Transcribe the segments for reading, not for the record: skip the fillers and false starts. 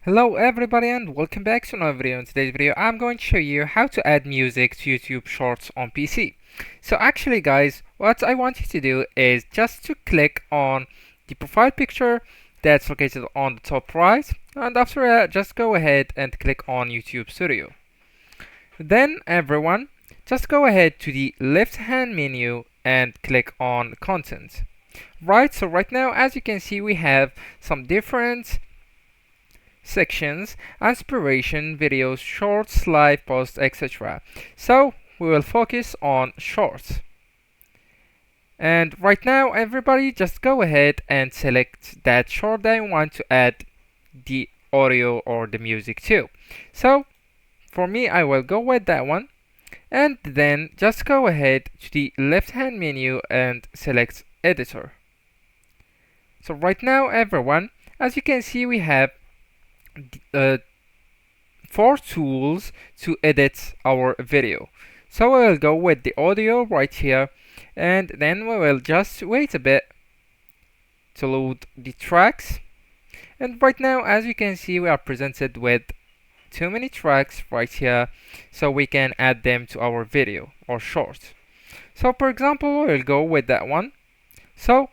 Hello everybody and welcome back to another video. In today's video I'm going to show you how to add music to YouTube Shorts on PC. So actually guys, what I want you to do is just to click on the profile picture that's located on the top right, and after that just go ahead and click on YouTube Studio. Then everyone, just go ahead to the left hand menu and click on Content. Right, so right now as you can see we have some different sections: inspiration, videos, shorts, live posts, etc. So we will focus on shorts. And right now everybody just go ahead and select that short that you want to add the audio or the music to. So for me I will go with that one, and then just go ahead to the left hand menu and select editor. So right now everyone, as you can see we have 4 tools to edit our video. So we will go with the audio right here, and then we will just wait a bit to load the tracks. And right now as you can see we are presented with too many tracks right here, so we can add them to our video or short. So for example we'll go with that one. So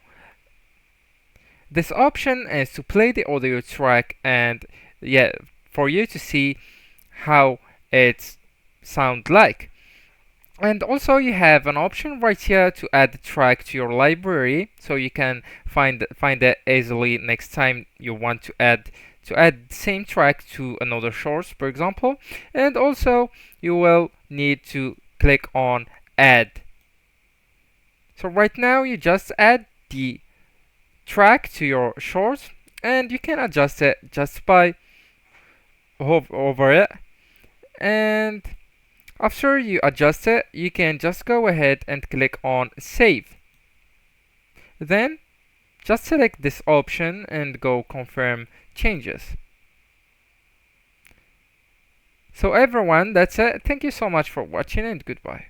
this option is to play the audio track, and yeah, for you to see how it sounds like. And also you have an option right here to add the track to your library, so you can find it easily next time you want to add the same track to another source, for example. And also you will need to click on add. So right now you just add the track to your short, and you can adjust it just by hover over it. And after you adjust it, you can just go ahead and click on save. Then just select this option and go confirm changes. So everyone, that's it. Thank you so much for watching and goodbye.